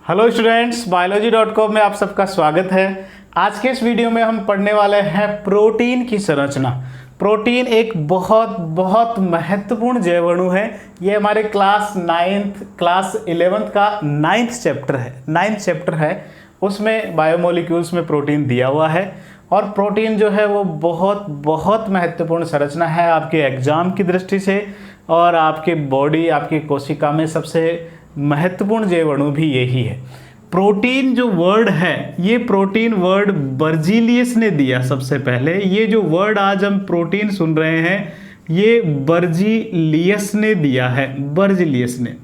Hello students, biology.com में आप सबका स्वागत है। आज के इस वीडियो में हम पढ़ने वाले हैं प्रोटीन की संरचना। प्रोटीन एक बहुत बहुत महत्वपूर्ण जैव अणु है। ये हमारे क्लास 11th का 9th चैप्टर है। उसमें बायोमोलिक्यूल्स में प्रोटीन दिया हुआ है और प्रोटीन जो है वो बहुत बहुत महत्वपूर्ण संरचना है आपके एग्जाम की दृष्टि से, और आपके बॉडी, आपकी कोशिका में सबसे महत्वपूर्ण जैव अणु भी यही है। प्रोटीन जो वर्ड है, ये प्रोटीन वर्ड बर्जीलियस ने दिया सबसे पहले। ये जो वर्ड आज हम प्रोटीन सुन रहे हैं, ये बर्जीलियस ने दिया है। बर्जीलियस ने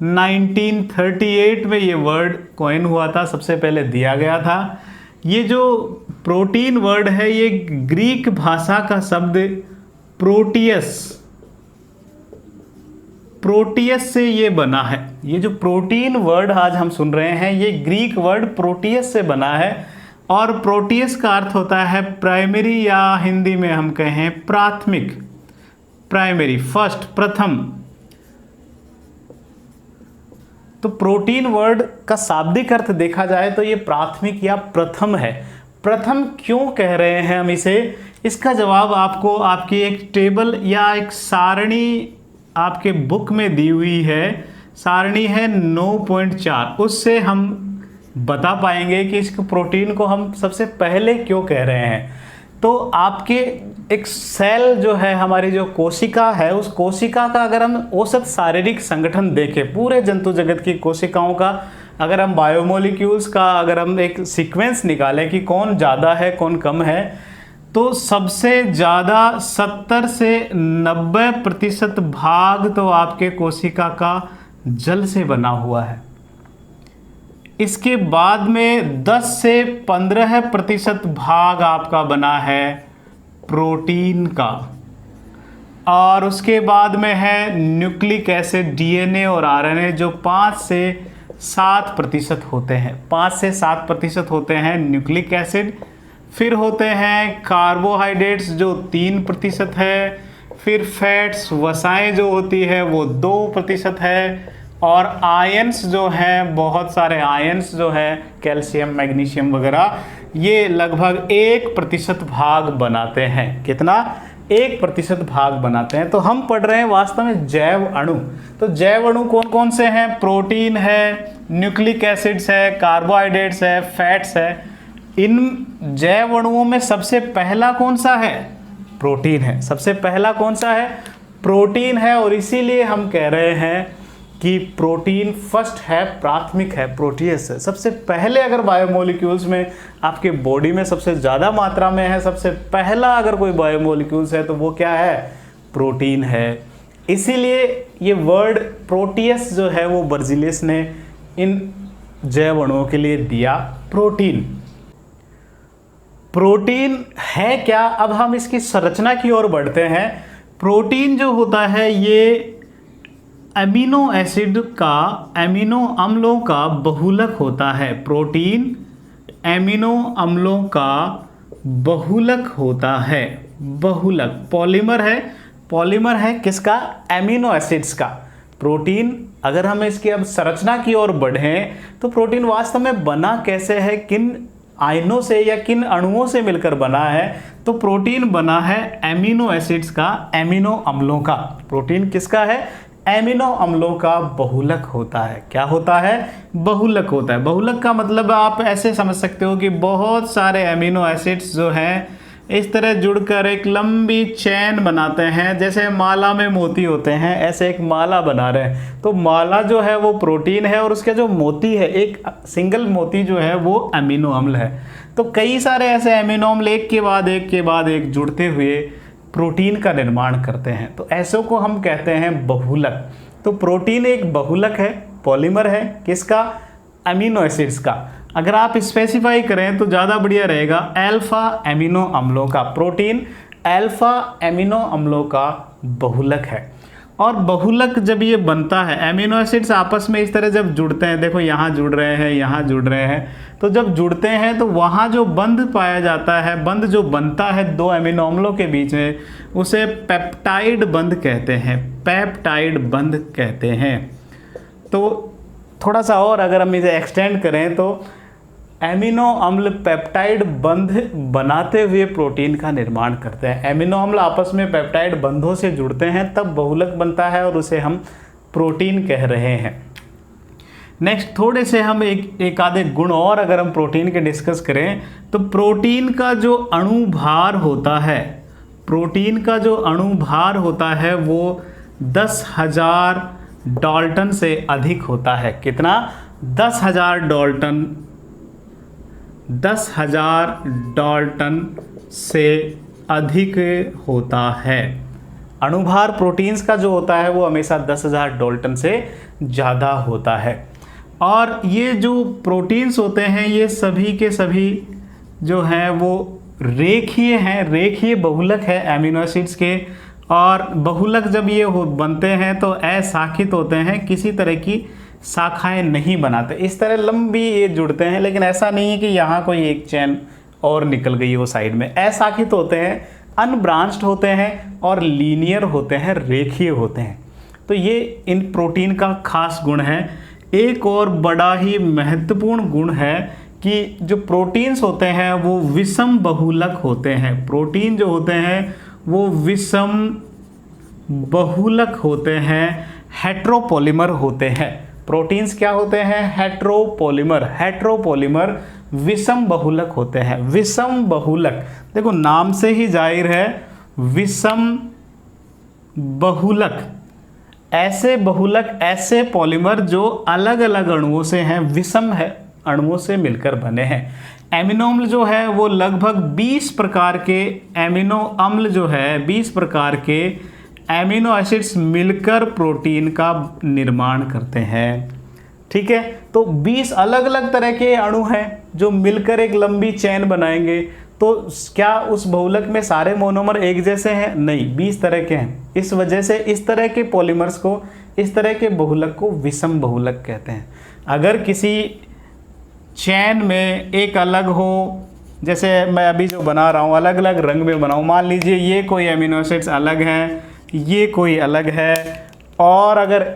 1938 में ये वर्ड कॉइन हुआ था, सबसे पहले दिया गया था। ये जो प्रोटीन वर्ड है, ये ग्रीक भाषा का शब्द प्रोटियस से ये बना है। ये जो प्रोटीन वर्ड आज हम सुन रहे हैं, ये ग्रीक वर्ड प्रोटियस से बना है। और प्रोटियस का अर्थ होता है प्राइमरी, या हिंदी में हम कहें प्राथमिक, प्राइमरी, फर्स्ट, प्रथम। तो प्रोटीन वर्ड का शाब्दिक अर्थ देखा जाए तो ये प्राथमिक या प्रथम है। प्रथम क्यों कह रहे हैं हम इसे, इसका जवाब आपको आपकी एक टेबल या एक सारणी आपके बुक में दी हुई है। सारणी है 9.4, उससे हम बता पाएंगे कि इस प्रोटीन को हम सबसे पहले क्यों कह रहे हैं। तो आपके एक सेल जो है, हमारी जो कोशिका है, उस कोशिका का अगर हम औसत शारीरिक संगठन देखें, पूरे जंतु जगत की कोशिकाओं का, अगर हम बायोमोलिक्यूल्स का अगर हम एक सीक्वेंस निकालें कि कौन ज़्यादा है कौन कम है, तो सबसे ज़्यादा 70 से 90% भाग तो आपके कोशिका का जल से बना हुआ है। इसके बाद में 10 से 15% भाग आपका बना है प्रोटीन का, और उसके बाद में है न्यूक्लिक एसिड, डीएनए और आरएनए, जो 5 से 7% होते हैं। 5 से 7% होते हैं न्यूक्लिक एसिड। फिर होते हैं कार्बोहाइड्रेट्स जो 3% है। फिर फैट्स, वसाएं जो होती है वो 2% है। और आयंस जो हैं, बहुत सारे आयंस जो है, कैल्शियम, मैग्नीशियम वगैरह, ये लगभग 1% भाग बनाते हैं। कितना? 1% भाग बनाते हैं। तो हम पढ़ रहे हैं वास्तव में जैव अणु। तो जैव अणु कौन कौन से हैं? प्रोटीन है, न्यूक्लिक एसिड्स है, कार्बोहाइड्रेट्स है, फैट्स है। इन जैव अणुओं में सबसे पहला कौन सा है? प्रोटीन है। सबसे पहला कौन सा है? प्रोटीन है। और इसीलिए हम कह रहे हैं कि प्रोटीन फर्स्ट है, प्राथमिक है, प्रोटियस है। सबसे पहले अगर बायोमोलिक्यूल्स में आपके बॉडी में सबसे ज़्यादा मात्रा में है, सबसे पहला अगर कोई बायोमोलिक्यूल्स है तो वो क्या है? प्रोटीन है। इसीलिए ये वर्ड प्रोटियस जो है वो बर्जीलियस ने इन जैव अणुओं के लिए दिया, प्रोटीन। प्रोटीन है क्या? अब हम इसकी संरचना की ओर बढ़ते हैं। प्रोटीन जो होता है, ये अमीनो एसिड का, अमीनो अम्लों का बहुलक होता है। प्रोटीन अमीनो अम्लों का बहुलक होता है। बहुलक पॉलीमर है। पॉलीमर है किसका? अमीनो एसिड्स का। प्रोटीन, अगर हम इसकी अब संरचना की ओर बढ़ें तो प्रोटीन वास्तव में बना कैसे है, किन आयनों से या किन अणुओं से मिलकर बना है? तो प्रोटीन बना है एमिनो एसिड्स का, एमिनो अम्लों का। प्रोटीन किसका है? एमिनो अम्लों का बहुलक होता है। क्या होता है? बहुलक होता है। बहुलक का मतलब आप ऐसे समझ सकते हो कि बहुत सारे एमिनो एसिड्स जो हैं इस तरह जुड़कर एक लंबी चेन बनाते हैं। जैसे माला में मोती होते हैं, ऐसे एक माला बना रहे हैं। तो माला जो है वो प्रोटीन है, और उसका जो मोती है, एक सिंगल मोती जो है वो अमीनो अम्ल है। तो कई सारे ऐसे अमीनो अम्ल एक के बाद एक जुड़ते हुए प्रोटीन का निर्माण करते हैं। तो ऐसों को हम कहते हैं बहुलक। तो प्रोटीन एक बहुलक है, पॉलीमर है। किसका? अमीनो एसिड्स का। अगर आप स्पेसिफाई करें तो ज़्यादा बढ़िया रहेगा, अल्फा एमिनो अम्लों का। प्रोटीन अल्फा एमिनो अम्लों का बहुलक है। और बहुलक जब ये बनता है, एमिनो एसिड्स आपस में इस तरह जब जुड़ते हैं, देखो यहाँ जुड़ रहे हैं, यहाँ जुड़ रहे हैं, तो जब जुड़ते हैं तो वहाँ जो बंध पाया जाता है, बंध जो बनता है दो एमिनो अम्लों के बीच में, उसे पेप्टाइड बंध कहते हैं। पेप्टाइड बंध कहते हैं। तो थोड़ा सा और अगर हम इसे एक्सटेंड करें तो एमिनो अम्ल पेप्टाइड बंध बनाते हुए प्रोटीन का निर्माण करते हैं। एमिनो अम्ल आपस में पेप्टाइड बंधों से जुड़ते हैं तब बहुलक बनता है और उसे हम प्रोटीन कह रहे हैं। नेक्स्ट थोड़े से हम एक आधे गुण और अगर हम प्रोटीन के डिस्कस करें तो प्रोटीन का जो अणु भार होता है, प्रोटीन का जो अणु भार होता है वो 10,000 डाल्टन से अधिक होता है। कितना? 10,000 डाल्टन, 10,000 डाल्टन से अधिक होता है। अणुभार प्रोटीन्स का जो होता है वो हमेशा 10,000 डाल्टन से ज़्यादा होता है। और ये जो प्रोटीन्स होते हैं ये सभी के सभी जो हैं वो रेखीय हैं, रेखीय बहुलक है एमिनो एसिड्स के। और बहुलक जब ये बनते हैं तो अशाखित होते हैं, किसी तरह की शाखाएं नहीं बनाते। इस तरह लंबी ये जुड़ते हैं, लेकिन ऐसा नहीं है कि यहाँ कोई एक चैन और निकल गई वो साइड में। अशाखित होते हैं, अनब्रांच्ड होते हैं और लीनियर होते हैं, रेखीय होते हैं। तो ये इन प्रोटीन का खास गुण है। एक और बड़ा ही महत्वपूर्ण गुण है कि जो प्रोटीन्स होते हैं वो विषम बहुलक होते हैं। प्रोटीन जो होते हैं वो विषम बहुलक होते हैं, हेट्रोपॉलीमर होते हैं। प्रोटीन्स क्या होते हैं? हेट्रोपॉलीमर। हेट्रोपॉलीमर विषम बहुलक होते हैं। विषम बहुलक, देखो नाम से ही जाहिर है, विषम बहुलक ऐसे बहुलक, ऐसे पॉलीमर जो अलग अलग अणुओं से हैं, विषम है अणुओं से मिलकर बने हैं। एमिनो अम्ल जो है वो लगभग 20 प्रकार के एमिनो अम्ल जो है, 20 प्रकार के एमिनो एसिड्स मिलकर प्रोटीन का निर्माण करते हैं। ठीक है, तो 20 अलग अलग तरह के अणु हैं जो मिलकर एक लंबी चेन बनाएंगे। तो क्या उस बहुलक में सारे मोनोमर एक जैसे हैं? नहीं, 20 तरह के हैं। इस वजह से इस तरह के पॉलीमर्स को, इस तरह के बहुलक को विषम बहुलक कहते हैं। अगर किसी चैन में एक अलग हो, जैसे मैं अभी जो बना रहा हूँ अलग अलग रंग में बनाऊँ, मान लीजिए ये कोई एमिनो एसिड्स अलग हैं, ये कोई अलग है, और अगर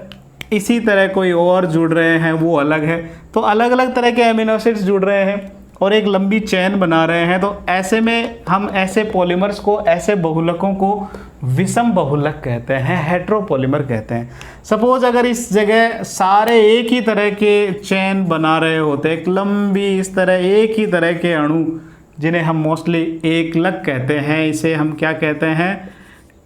इसी तरह कोई और जुड़ रहे हैं वो अलग है, तो अलग अलग तरह के एमिनो एसिड्स जुड़ रहे हैं और एक लंबी चेन बना रहे हैं। तो ऐसे में हम ऐसे पॉलीमर्स को, ऐसे बहुलकों को विषम बहुलक कहते हैं, हेट्रोपॉलीमर कहते हैं। सपोज अगर इस जगह सारे एक ही तरह के चेन बना रहे होते, एक लंबी इस तरह एक ही तरह के अणु, जिन्हें हम मोस्टली एकलक कहते हैं, इसे हम क्या कहते हैं?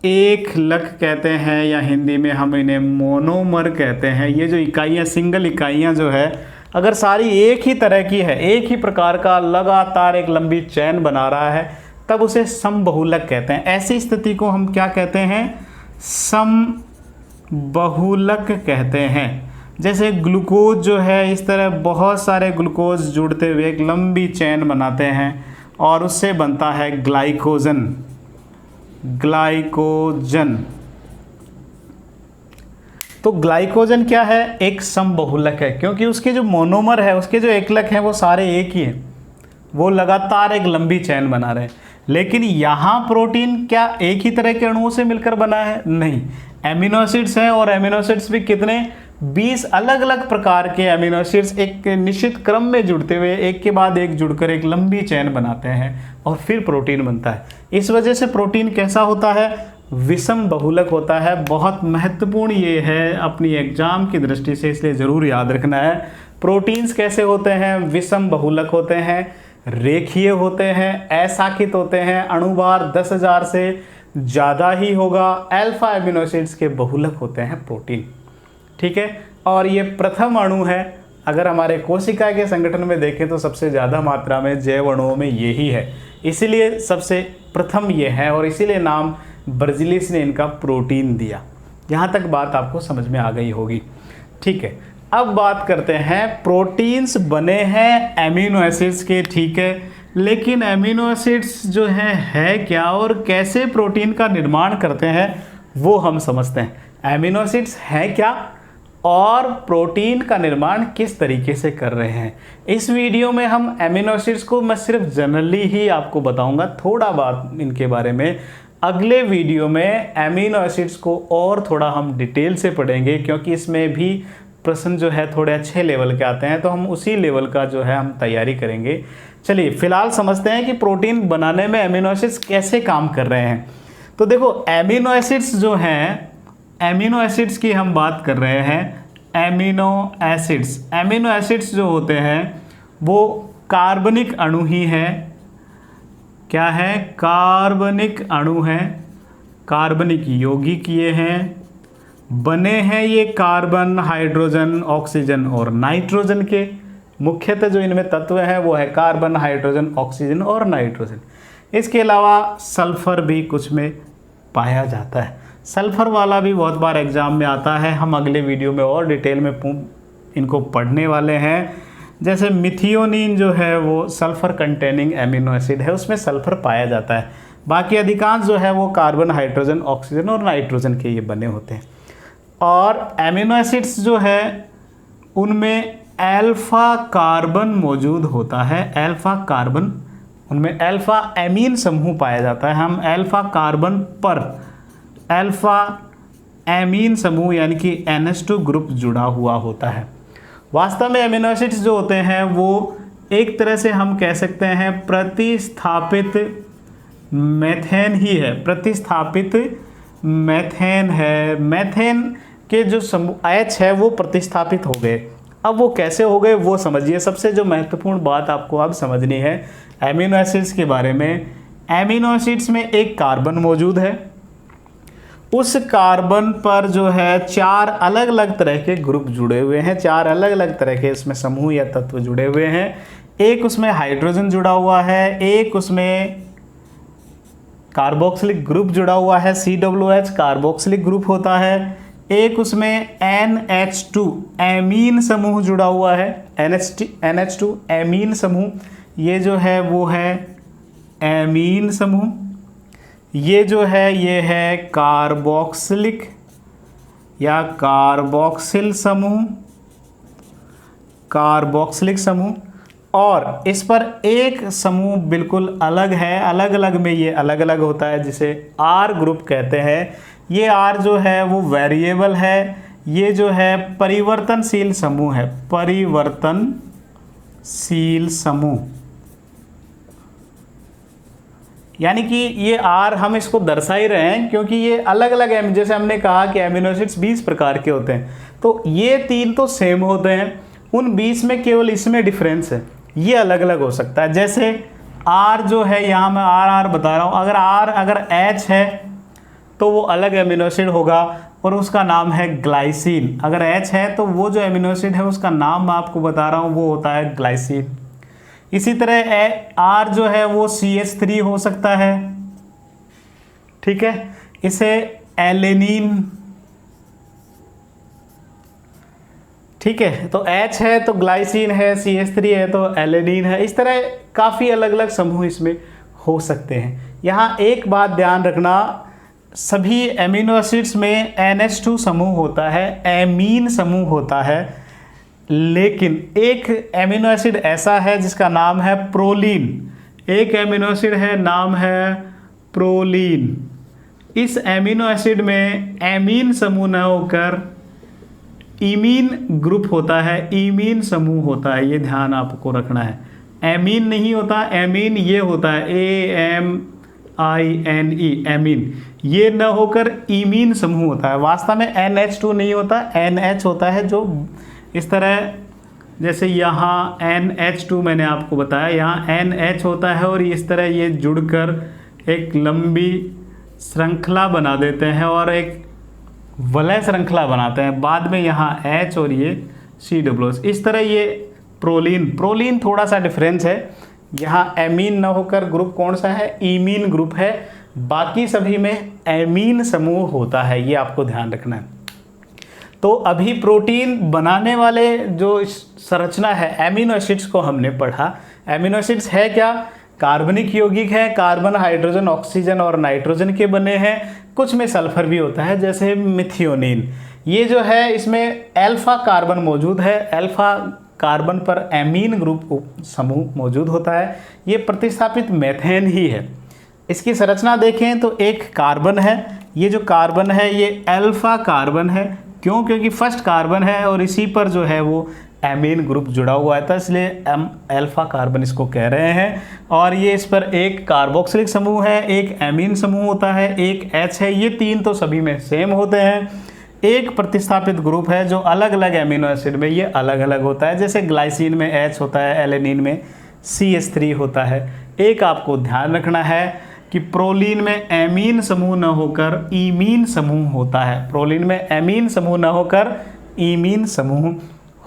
एकलक कहते हैं, या हिंदी में हम इन्हें मोनोमर कहते हैं। ये जो इकाइयाँ, सिंगल इकाइयाँ जो है, अगर सारी एक ही तरह की है, एक ही प्रकार का लगातार एक लंबी चैन बना रहा है, तब उसे समबहुलक कहते हैं। ऐसी स्थिति को हम क्या कहते हैं? समबहुलक कहते हैं। जैसे ग्लूकोज जो है, इस तरह बहुत सारे ग्लूकोज जुड़ते हुए एक लंबी चैन बनाते हैं और उससे बनता है ग्लाइकोजन। ग्लाइकोजन, तो ग्लाइकोजन क्या है? एक समबहुलक है, क्योंकि उसके जो मोनोमर है, उसके जो एकलक हैं वो सारे एक ही हैं, वो लगातार एक लंबी चैन बना रहे हैं। लेकिन यहाँ प्रोटीन क्या एक ही तरह के अणुओं से मिलकर बना है? नहीं, एमिनो एसिड्स हैं, और एमिनो एसिड्स भी कितने? 20 अलग अलग प्रकार के एमिनो एसिड्स एक निश्चित क्रम में जुड़ते हुए एक के बाद एक जुड़कर एक लंबी चैन बनाते हैं और फिर प्रोटीन बनता है। इस वजह से प्रोटीन कैसा होता है? विषम बहुलक होता है। बहुत महत्वपूर्ण ये है अपनी एग्जाम की दृष्टि से, इसलिए ज़रूर याद रखना है। प्रोटीन्स कैसे होते हैं? विषम बहुलक होते हैं, रेखीय होते हैं, अशाखित होते हैं, अणुभार 10,000 से ज़्यादा ही होगा, अल्फा एमिनो एसिड्स के बहुलक होते हैं प्रोटीन। ठीक है, और ये प्रथम अणु है। अगर हमारे कोशिका के संगठन में देखें तो सबसे ज़्यादा मात्रा में जैव अणुओं में यही है, इसीलिए सबसे प्रथम ये है और इसीलिए नाम बर्ज़िलिस ने इनका प्रोटीन दिया। यहाँ तक बात आपको समझ में आ गई होगी। ठीक है, अब बात करते हैं, प्रोटीन्स बने हैं एमिनो एसिड्स के, ठीक है, लेकिन एमिनो एसिड्स जो हैं है क्या और कैसे प्रोटीन का निर्माण करते हैं वो हम समझते हैं। एमिनो एसिड्स हैं क्या और प्रोटीन का निर्माण किस तरीके से कर रहे हैं। इस वीडियो में हम एमिनो एसिड्स को मैं सिर्फ जनरली ही आपको बताऊंगा, थोड़ा बात इनके बारे में। अगले वीडियो में एमिनो एसिड्स को और थोड़ा हम डिटेल से पढ़ेंगे, क्योंकि इसमें भी प्रश्न जो है थोड़े अच्छे लेवल के आते हैं, तो हम उसी लेवल का जो है हम तैयारी करेंगे। चलिए फिलहाल समझते हैं कि प्रोटीन बनाने में एमिनो एसिड्स कैसे काम कर रहे हैं। तो देखो एमिनो एसिड्स जो हैं, एमिनो एसिड्स की हम बात कर रहे हैं। एमिनो एसिड्स जो होते हैं वो कार्बनिक अणु ही हैं। क्या है? कार्बनिक अणु हैं, कार्बनिक यौगिक ये हैं, बने हैं ये कार्बन, हाइड्रोजन, ऑक्सीजन और नाइट्रोजन के। मुख्यतः जो इनमें तत्व हैं वो है कार्बन, हाइड्रोजन, ऑक्सीजन और नाइट्रोजन। इसके अलावा सल्फर भी कुछ में पाया जाता है। सल्फर वाला भी बहुत बार एग्जाम में आता है, हम अगले वीडियो में और डिटेल में इनको पढ़ने वाले हैं। जैसे मिथियोनिन जो है वो सल्फर कंटेनिंग एमिनो एसिड है, उसमें सल्फर पाया जाता है। बाकी अधिकांश जो है वो कार्बन, हाइड्रोजन, ऑक्सीजन और नाइट्रोजन के ये बने होते हैं। और एमिनो एसिड्स जो है उनमें अल्फा कार्बन मौजूद होता है। अल्फा कार्बन, उनमें अल्फा एमीन समूह पाया जाता है। हम अल्फा कार्बन पर अल्फा एमीन समूह यानी कि NH2 ग्रुप जुड़ा हुआ होता है। वास्तव में एमिनो एसिड्स जो होते हैं वो एक तरह से हम कह सकते हैं प्रतिस्थापित मेथेन ही है, प्रतिस्थापित मेथेन है। मेथेन के जो समूह H है वो प्रतिस्थापित हो गए। अब वो कैसे हो गए वो समझिए। सबसे जो महत्वपूर्ण बात आपको अब समझनी है एमिनो एसिड्स के बारे में, एमिनो एसिड्स में एक कार्बन मौजूद है, उस कार्बन पर जो है 4 अलग अलग तरह के ग्रुप जुड़े हुए हैं, 4 अलग अलग तरह के इसमें समूह या तत्व जुड़े हुए हैं। एक उसमें हाइड्रोजन जुड़ा हुआ है, एक उसमें कार्बोक्सिलिक ग्रुप जुड़ा हुआ है, COOH कार्बोक्सिलिक ग्रुप होता है। एक उसमें NH2 एमीन समूह जुड़ा हुआ है, NH2 एमीन समूह, ये जो है वो है एमीन समूह। ये जो है ये है कार्बोक्सिलिक या कार्बोक्सिल समूह, कार्बोक्सिलिक समूह। और इस पर एक समूह बिल्कुल अलग है, अलग अलग में ये अलग अलग होता है, जिसे R ग्रुप कहते हैं। ये R जो है वो वेरिएबल है, ये जो है परिवर्तनशील समूह है, परिवर्तनशील समूह। यानी कि ये R हम इसको दर्शा ही रहे हैं क्योंकि ये अलग अलग, जैसे हमने कहा कि एमिनो एसिड्स 20 प्रकार के होते हैं, तो ये 3 तो सेम होते हैं, उन 20 में केवल इसमें डिफरेंस है, ये अलग अलग हो सकता है। जैसे R जो है, यहाँ मैं R बता रहा हूँ, अगर H है तो वो अलग एमिनो एसिड होगा और उसका नाम है ग्लाइसिन। अगर H है तो वो जो एमिनो एसिड है उसका नाम मैं आपको बता रहा हूँ वो होता है ग्लाइसिन। इसी तरह R जो है वो CH3 हो सकता है, ठीक है, इसे एलेनिन, ठीक है। तो H है तो ग्लाइसिन है, CH3 है तो एलेनिन है। इस तरह काफ़ी अलग अलग समूह इसमें हो सकते हैं। यहाँ एक बात ध्यान रखना, सभी एमिनो एसिड्स में NH2 समूह होता है, एमीन समूह होता है, लेकिन एक एमिनो एसिड ऐसा है जिसका नाम है प्रोलीन। एक एमिनो एसिड है, नाम है प्रोलीन। इस एमिनो एसिड में एमीन समूह न होकर इमीन ग्रुप होता है, इमीन समूह होता है, ये ध्यान आपको रखना है। एमीन नहीं होता, एमीन ये होता है AMINE, एमीन। ये न होकर इमीन समूह होता है। वास्तव में NH2 नहीं होता, NH होता है, जो इस तरह, जैसे यहाँ NH2 मैंने आपको बताया, यहाँ NH होता है और इस तरह ये जुड़कर एक लंबी श्रृंखला बना देते हैं और एक वलय श्रृंखला बनाते हैं। बाद में यहाँ H और ये COOH, इस तरह ये प्रोलीन थोड़ा सा डिफरेंस है। यहाँ एमीन न होकर ग्रुप कौन सा है? इमीन ग्रुप है। बाकी सभी में एमीन समूह होता है, ये आपको ध्यान रखना है। तो अभी प्रोटीन बनाने वाले जो संरचना है एमिनो एसिड्स को हमने पढ़ा। एमिनो एसिड्स है क्या? कार्बनिक यौगिक है, कार्बन, हाइड्रोजन, ऑक्सीजन और नाइट्रोजन के बने हैं। कुछ में सल्फर भी होता है, जैसे मिथियोनिन। ये जो है इसमें अल्फा कार्बन मौजूद है, अल्फा कार्बन पर एमीन ग्रुप समूह मौजूद होता है। ये प्रतिस्थापित मेथेन ही है। इसकी संरचना देखें तो एक कार्बन है, ये जो कार्बन है ये अल्फा कार्बन है, क्यों? क्योंकि फर्स्ट कार्बन है और इसी पर जो है वो एमीन ग्रुप जुड़ा हुआ है, तो इसलिए अल्फा कार्बन इसको कह रहे हैं। और ये इस पर एक कार्बोक्सिलिक समूह है, एक एमीन समूह होता है, एक H है, ये तीन तो सभी में सेम होते हैं। एक प्रतिस्थापित ग्रुप है जो अलग अलग एमिनो एसिड में ये अलग अलग होता है, जैसे ग्लाइसिन में H होता है, एलेनिन में CH3 होता है। एक आपको ध्यान रखना है कि प्रोलीन में एमीन समूह न होकर ईमीन समूह होता है, प्रोलीन में एमीन समूह न होकर ईमीन समूह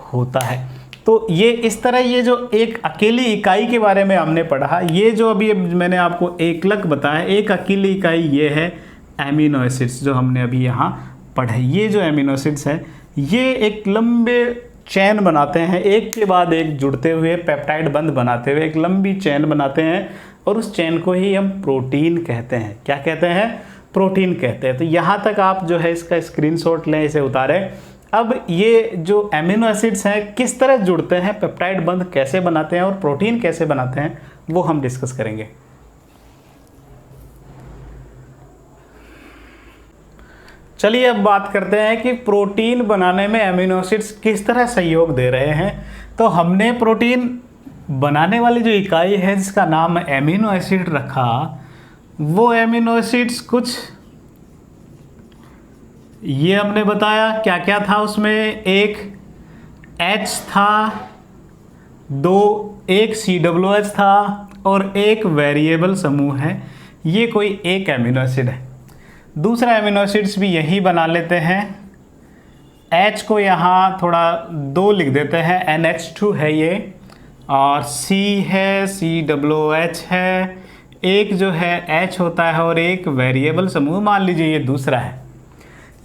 होता है। तो ये इस तरह ये जो एक अकेली इकाई के बारे में हमने पढ़ा, ये जो अभी मैंने आपको एकलक बताया, एक अकेली इकाई ये है एमिनो एसिड्स जो हमने अभी यहाँ पढ़े। ये जो एमिनो एसिड्स हैं ये एक लंबे चैन बनाते हैं, एक के बाद एक जुड़ते हुए पेप्टाइड बंध बनाते हुए एक लंबी चैन बनाते हैं, और उस चैन को ही हम प्रोटीन कहते हैं। क्या कहते हैं? प्रोटीन कहते हैं। तो यहाँ तक आप जो है इसका स्क्रीनशॉट लें, इसे उतारें। अब ये जो एमिनो एसिड्स हैं किस तरह जुड़ते हैं, पेप्टाइड बंध कैसे बनाते हैं और प्रोटीन कैसे बनाते हैं, वो हम डिस्कस करेंगे। चलिए अब बात करते हैं कि प्रोटीन बनाने में एमिनो एसिड्स किस तरह सहयोग दे रहे हैं। तो हमने प्रोटीन बनाने वाली जो इकाई है जिसका नाम एमिनो एसिड रखा, वो एमिनो एसिड्स कुछ ये हमने बताया क्या क्या था उसमें। एक H था, एक COOH था और एक वेरिएबल समूह है। ये कोई एक एमिनो एसिड है। दूसरा एमिनो एसिड्स भी यही बना लेते हैं। H को यहाँ थोड़ा 2 लिख देते हैं, NH2 है ये, और C है, COOH है, एक जो है H होता है और एक वेरिएबल समूह, मान लीजिए ये दूसरा है।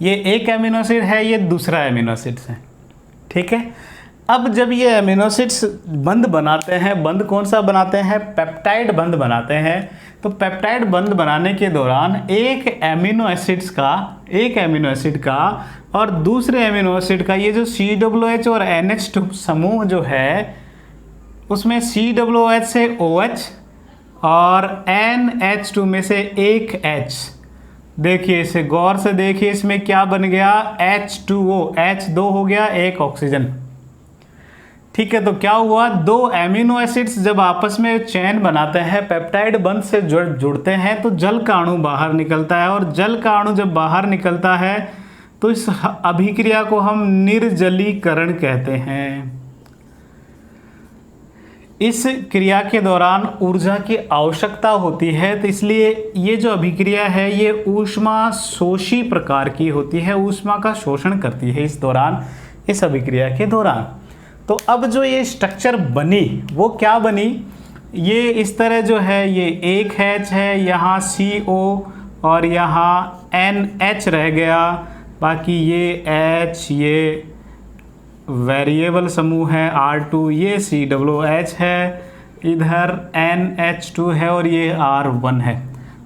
ये एक एमिनो एसिड है, ये दूसरा एमिनो एसिड है, ठीक है। अब जब ये एमिनो एसिड्स बंध बनाते हैं, बंध कौन सा बनाते हैं? पेप्टाइड बंध बनाते हैं। तो पेप्टाइड बंध बनाने के दौरान एक एमिनो एसिड का और दूसरे एमिनो एसिड का ये जो COOH और NH2 समूह जो है, उसमें COOH से OH और NH2 में से एक H, देखिए इसे गौर से देखिए, इसमें क्या बन गया? H2O, H2 हो गया, एक ऑक्सीजन, ठीक है। तो क्या हुआ? 2 एमिनो एसिड्स जब आपस में चैन बनाते हैं, पेप्टाइड बंध से जुड़ते हैं, तो जल का अणु बाहर निकलता है, और जल का अणु जब बाहर निकलता है तो इस अभिक्रिया को हम निर्जलीकरण कहते हैं। इस क्रिया के दौरान ऊर्जा की आवश्यकता होती है, तो इसलिए ये जो अभिक्रिया है ये ऊष्मा शोषी प्रकार की होती है, ऊष्मा का शोषण करती है इस दौरान, इस अभिक्रिया के दौरान। तो अब जो ये स्ट्रक्चर बनी वो क्या बनी? ये इस तरह जो है, ये एक H है, यहाँ CO और यहाँ NH रह गया, बाकी ये H, ये वेरिएबल समूह है R2, ये COOH है, इधर NH2 है और ये R1 है।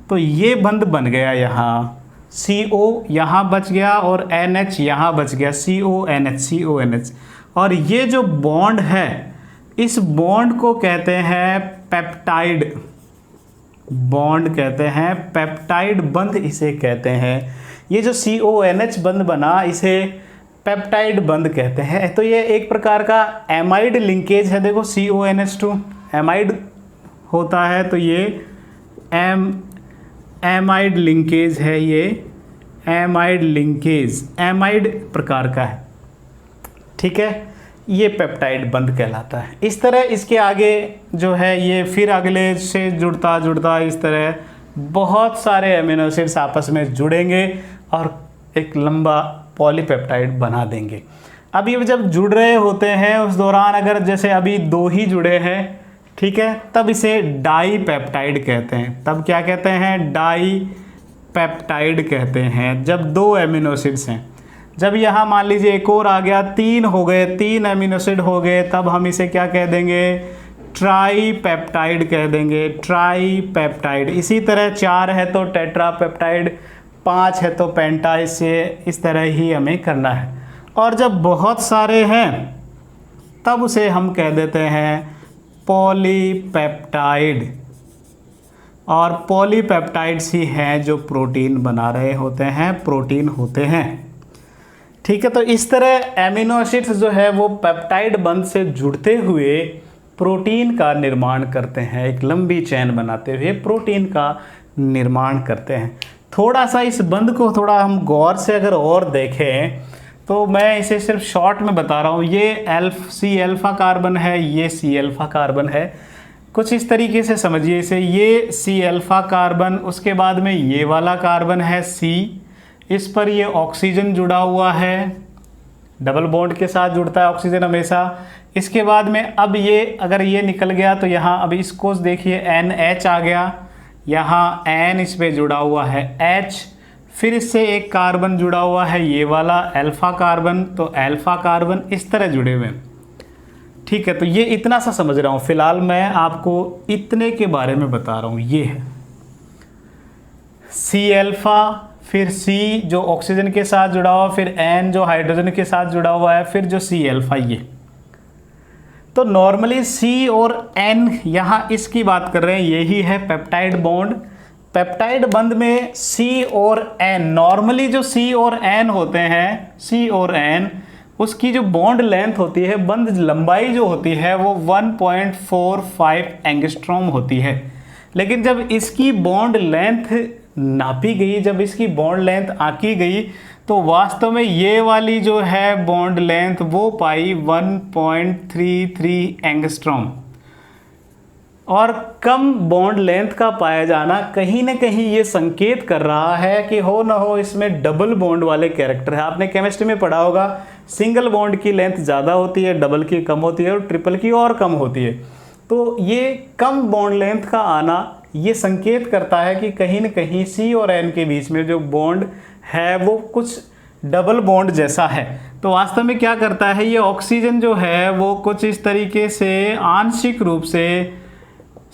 तो ये बंध बन गया, यहाँ CO यहाँ बच गया और NH यहाँ बच गया, CONH। और ये जो बॉन्ड है, इस बॉन्ड को कहते हैं पेप्टाइड बॉन्ड कहते हैं, पेप्टाइड बंध इसे कहते हैं। ये जो CONH बंध बना इसे पेप्टाइड बंध कहते हैं। तो ये एक प्रकार का एमाइड लिंकेज है। देखो CONH2 एमाइड होता है, तो ये एमाइड लिंकेज है, ये एमाइड लिंकेज एमाइड प्रकार का है, ठीक है। ये पेप्टाइड बंध कहलाता है। इस तरह इसके आगे जो है ये फिर अगले से जुड़ता जुड़ता इस तरह बहुत सारे एमिनो एसिड्स आपस में जुड़ेंगे और एक लंबा पॉलीपेप्टाइड बना देंगे। अब ये जब जुड़ रहे होते हैं उस दौरान अगर जैसे अभी 2 ही जुड़े हैं, ठीक है, तब इसे डाई पेप्टाइड कहते हैं। तब क्या कहते हैं? डाई पेप्टाइड कहते हैं, जब 2 एमिनो एसिड्स हैं। जब यहाँ मान लीजिए एक और आ गया, 3 हो गए, 3 एमिनो एसिड हो गए, तब हम इसे क्या कह देंगे? ट्राई पेप्टाइड कह देंगे, ट्राई पेप्टाइड। इसी तरह 4 है तो टेट्रा पेप्टाइड, 5 है तो पेंटा, इससे इस तरह ही हमें करना है। और जब बहुत सारे हैं तब उसे हम कह देते हैं पॉलीपेप्टाइड। और पॉलीपेप्टाइड्स ही हैं जो प्रोटीन बना रहे होते हैं, प्रोटीन होते हैं। ठीक है, तो इस तरह एमिनो एसिड्स जो है वो पेप्टाइड बंध से जुड़ते हुए प्रोटीन का निर्माण करते हैं, एक लंबी चेन बनाते हुए प्रोटीन का निर्माण करते हैं। थोड़ा सा इस बंध को थोड़ा हम गौर से अगर और देखें तो मैं इसे सिर्फ शॉर्ट में बता रहा हूँ। ये सी अल्फा कार्बन है, ये सी अल्फा कार्बन है, कुछ इस तरीके से समझिए इसे। ये सी अल्फा कार्बन, उसके बाद में ये वाला कार्बन है सी, इस पर ये ऑक्सीजन जुड़ा हुआ है, डबल बॉन्ड के साथ जुड़ता है ऑक्सीजन हमेशा। इसके बाद में अब ये अगर ये निकल गया तो यहाँ अब इसको देखिए NH आ गया, यहाँ N इस पे जुड़ा हुआ है H, फिर इससे एक कार्बन जुड़ा हुआ है ये वाला अल्फा कार्बन, तो अल्फा कार्बन इस तरह जुड़े हुए हैं। ठीक है, तो ये इतना सा समझ रहा हूँ फिलहाल, मैं आपको इतने के बारे में बता रहा हूँ। ये है सी अल्फा, फिर सी जो ऑक्सीजन के साथ जुड़ा हुआ, फिर N जो हाइड्रोजन के साथ जुड़ा हुआ है, फिर जो सी अल्फा। ये तो नॉर्मली सी और N यहाँ इसकी बात कर रहे हैं, यही है पेप्टाइड बॉन्ड। पेप्टाइड बंध में C और N, नॉर्मली जो C और N होते हैं, C और N, उसकी जो बॉन्ड लेंथ होती है, बंध लंबाई जो होती है वो 1.45 एंगस्ट्रॉम होती है। लेकिन जब इसकी बॉन्ड लेंथ नापी गई, जब इसकी बॉन्ड लेंथ आंकी गई, तो वास्तव में ये वाली जो है बॉन्ड लेंथ वो पाई 1.33 एंगस्ट्रॉम। और कम बॉन्ड लेंथ का पाया जाना कहीं ना कहीं ये संकेत कर रहा है कि हो ना हो इसमें डबल बॉन्ड वाले कैरेक्टर है। आपने केमिस्ट्री में पढ़ा होगा, सिंगल बॉन्ड की लेंथ ज़्यादा होती है, डबल की कम होती है और ट्रिपल की और कम होती है। तो ये कम बॉन्ड लेंथ का आना ये संकेत करता है कि कहीं ना कहीं C और N के बीच में जो बॉन्ड है वो कुछ डबल बॉन्ड जैसा है। तो वास्तव में क्या करता है, ये ऑक्सीजन जो है वो कुछ इस तरीके से आंशिक रूप से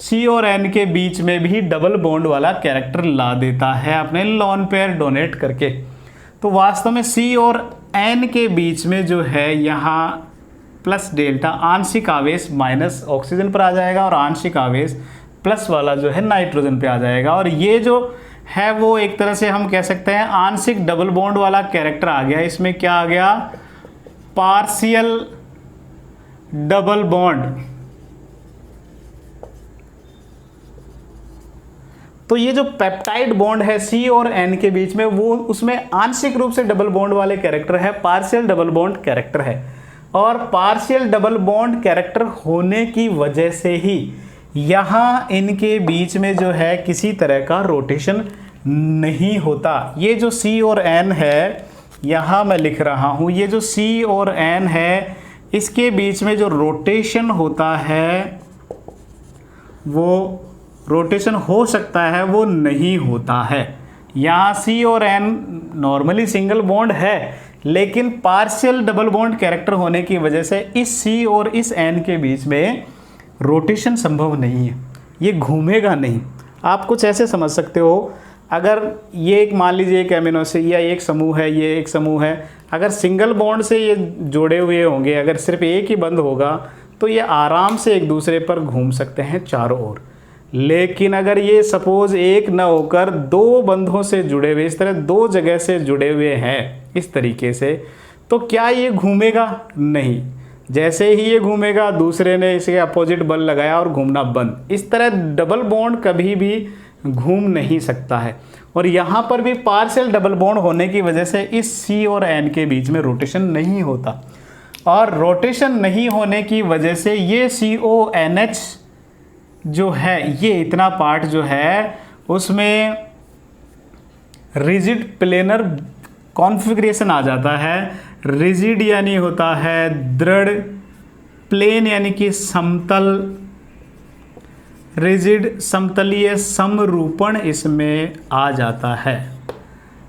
C और N के बीच में भी डबल बॉन्ड वाला कैरेक्टर ला देता है अपने लोन पेयर डोनेट करके। तो वास्तव में C और N के बीच में जो है यहाँ प्लस डेल्टा, आंशिक आवेश माइनस ऑक्सीजन पर आ जाएगा और आंशिक आवेश प्लस वाला जो है नाइट्रोजन पे आ जाएगा। और ये जो है वो एक तरह से हम कह सकते हैं आंशिक डबल बॉन्ड वाला कैरेक्टर आ गया। इसमें क्या आ गया, पार्शियल डबल बॉन्ड। तो ये जो पेप्टाइड बॉन्ड है C और N के बीच में, वो उसमें आंशिक रूप से डबल बॉन्ड वाले कैरेक्टर है, पार्शियल डबल बॉन्ड कैरेक्टर है। और पार्शियल डबल बॉन्ड कैरेक्टर होने की वजह से ही यहाँ इनके बीच में जो है किसी तरह का रोटेशन नहीं होता। ये जो C और N है, यहाँ मैं लिख रहा हूँ, ये जो C और N है इसके बीच में जो रोटेशन होता है, वो रोटेशन हो सकता है वो नहीं होता है। यहाँ C और N नॉर्मली सिंगल बॉन्ड है, लेकिन पार्शियल डबल बॉन्ड कैरेक्टर होने की वजह से इस C और इस N के बीच में रोटेशन संभव नहीं है, ये घूमेगा नहीं। आप कुछ ऐसे समझ सकते हो, अगर ये एक मान लीजिए एक एमिनो एसिड या एक समूह है, ये एक समूह है, अगर सिंगल बॉन्ड से ये जोड़े हुए होंगे, अगर सिर्फ एक ही बंध होगा तो ये आराम से एक दूसरे पर घूम सकते हैं चारों ओर। लेकिन अगर ये सपोज एक न होकर दो बंधों से जुड़े हुए, इस तरह दो जगह से जुड़े हुए हैं इस तरीके से, तो क्या ये घूमेगा? नहीं। जैसे ही ये घूमेगा दूसरे ने इसके अपोजिट बल लगाया और घूमना बंद। इस तरह डबल बॉन्ड कभी भी घूम नहीं सकता है। और यहाँ पर भी पार्शियल डबल बॉन्ड होने की वजह से इस C और N के बीच में रोटेशन नहीं होता, और रोटेशन नहीं होने की वजह से ये CONH जो है, ये इतना पार्ट जो है उसमें रिजिड प्लेनर कॉन्फ़िगरेशन आ जाता है। रिजिड यानी होता है दृढ़, प्लेन यानी कि समतल, रिजिड समतलीय समरूपण इसमें आ जाता है।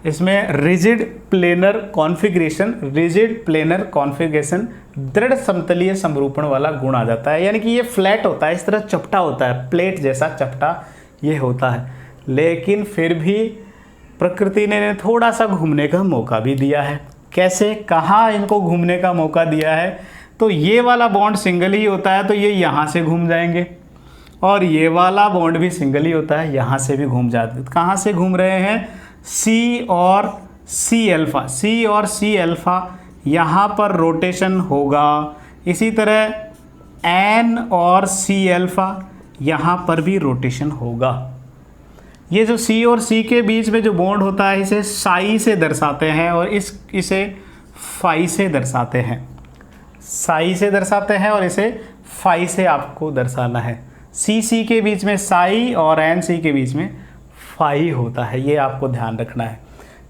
इसमें rigid planar configuration, rigid planar configuration, दृढ़ समतलीय समरूपण वाला गुण आ जाता है। यानी कि ये फ्लैट होता है, इस तरह चपटा होता है, प्लेट जैसा चपटा ये होता है। लेकिन फिर भी प्रकृति ने थोड़ा सा घूमने का मौका भी दिया है। कैसे, कहाँ इनको घूमने का मौका दिया है? तो ये वाला बॉन्ड सिंगल ही होता है तो ये यहाँ से घूम जाएंगे, और ये वाला बॉन्ड भी सिंगल ही होता है, यहाँ से भी घूम जाते हैं। कहाँ से घूम रहे हैं? C और सी अल्फ़ा, सी और सी अल्फ़ा यहाँ पर रोटेशन होगा। इसी तरह एन और सी अल्फ़ा यहाँ पर भी रोटेशन होगा। ये जो सी और सी के बीच में जो बॉन्ड होता है इसे साई से दर्शाते हैं और इसे फाई से दर्शाते हैं। साई से दर्शाते हैं और इसे फाई से आपको दर्शाना है। सी सी के बीच में साई और एन सी के बीच में फाई होता है, ये आपको ध्यान रखना है।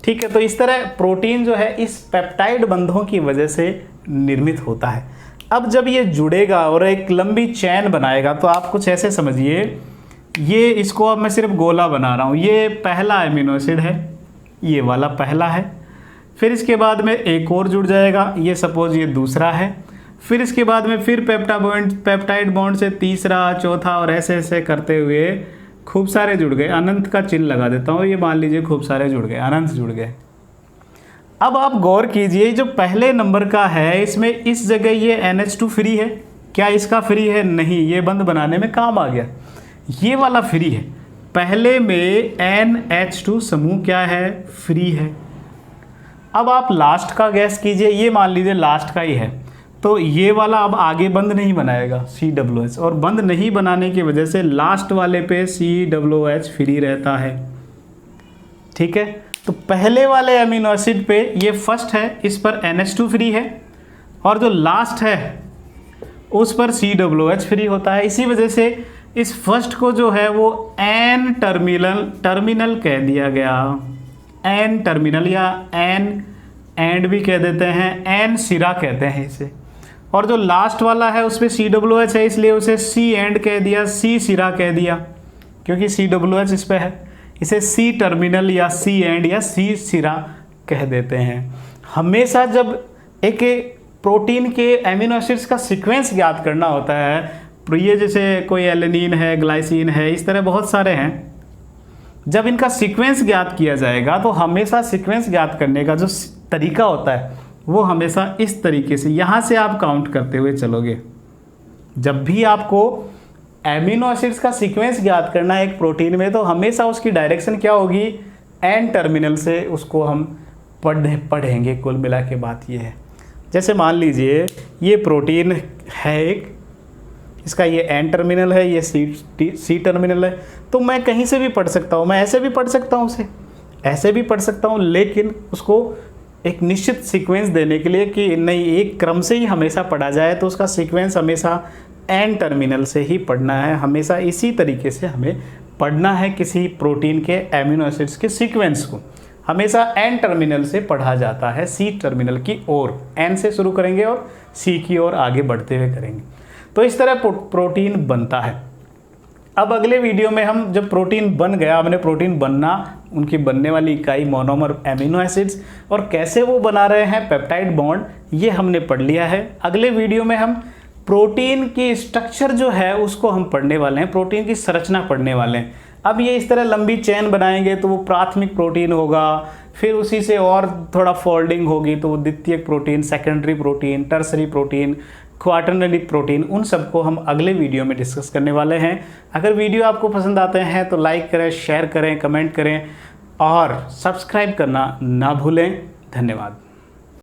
ठीक है, तो इस तरह प्रोटीन जो है इस पेप्टाइड बंधों की वजह से निर्मित होता है। अब जब ये जुड़ेगा और एक लंबी चैन बनाएगा तो आप कुछ ऐसे समझिए, ये इसको अब मैं सिर्फ गोला बना रहा हूँ। ये पहला अमीनो एसिड है, ये वाला पहला है, फिर इसके बाद में एक और जुड़ जाएगा, ये सपोज ये दूसरा है, फिर इसके बाद में फिर पेप्टाइड बॉन्ड से तीसरा, चौथा और ऐसे ऐसे करते हुए खूब सारे जुड़ गए। अनंत का चिन्ह लगा देता हूँ, ये मान लीजिए खूब सारे जुड़ गए, अनंत जुड़ गए। अब आप गौर कीजिए, जो पहले नंबर का है इसमें इस जगह ये NH2 फ्री है, क्या इसका फ्री है? नहीं, ये बंद बनाने में काम आ गया। ये वाला फ्री है, पहले में NH2 समूह क्या है? फ्री है। अब आप लास्ट का गैस कीजिए, ये मान लीजिए लास्ट का ही है, तो ये वाला अब आगे बंद नहीं बनाएगा COOH, और बंद नहीं बनाने की वजह से लास्ट वाले पे COOH फ्री रहता है। ठीक है, तो पहले वाले अमीनो एसिड पे ये फर्स्ट है, इस पर NH2 फ्री है, और जो लास्ट है उस पर COOH फ्री होता है। इसी वजह से इस फर्स्ट को जो है वो एन टर्मिनल कह दिया गया, एन टर्मिनल या एन एंड भी कह देते हैं, एन सिरा कहते हैं इसे। और जो लास्ट वाला है उस पर COOH है, इसलिए उसे सी एंड कह दिया, सी सिरा कह दिया, क्योंकि COOH इस पर है। इसे सी टर्मिनल या सी एंड या सी सिरा कह देते हैं। हमेशा जब एक प्रोटीन के एमिनो एसिड्स का सीक्वेंस ज्ञात करना होता है, तो ये जैसे कोई एलेनिन है, ग्लाइसिन है, इस तरह बहुत सारे हैं, जब इनका सीक्वेंस ज्ञात किया जाएगा तो हमेशा सीक्वेंस ज्ञात करने का जो तरीका होता है वो हमेशा इस तरीके से, यहाँ से आप काउंट करते हुए चलोगे। जब भी आपको एमिनो एसिड्स का सीक्वेंस ज्ञात करना है एक प्रोटीन में, तो हमेशा उसकी डायरेक्शन क्या होगी? एन टर्मिनल से उसको हम पढ़ेंगे। कुल मिला के बात ये है, जैसे मान लीजिए ये प्रोटीन है एक, इसका ये एन टर्मिनल है, ये सी टर्मिनल है, तो मैं कहीं से भी पढ़ सकता हूँ, मैं ऐसे भी पढ़ सकता हूँ, उसे ऐसे भी पढ़ सकता हूँ, लेकिन उसको एक निश्चित सीक्वेंस देने के लिए कि नहीं एक क्रम से ही हमेशा पढ़ा जाए, तो उसका सीक्वेंस हमेशा एन टर्मिनल से ही पढ़ना है। हमेशा इसी तरीके से हमें पढ़ना है किसी प्रोटीन के एमिनो एसिड्स के सीक्वेंस को, हमेशा एन टर्मिनल से पढ़ा जाता है सी टर्मिनल की ओर। एन से शुरू करेंगे और सी की ओर आगे बढ़ते हुए करेंगे, तो इस तरह प्रोटीन बनता है। अब अगले वीडियो में हम जब प्रोटीन बन गया, हमने प्रोटीन बनना, उनकी बनने वाली इकाई मोनोमर एमिनो एसिड्स और कैसे वो बना रहे हैं पेप्टाइड बॉन्ड, ये हमने पढ़ लिया है। अगले वीडियो में हम प्रोटीन की स्ट्रक्चर जो है उसको हम पढ़ने वाले हैं, प्रोटीन की संरचना पढ़ने वाले हैं। अब ये इस तरह लंबी चेन बनाएंगे तो वो प्राथमिक प्रोटीन होगा, फिर उसी से और थोड़ा फोल्डिंग होगी तो वो द्वितीयक protein, secondary protein, tertiary protein, quaternary protein, उन सबको हम अगले वीडियो में डिस्कस करने वाले हैं। अगर वीडियो आपको पसंद आते हैं तो लाइक करें, शेयर करें, कमेंट करें और सब्सक्राइब करना ना भूलें। धन्यवाद।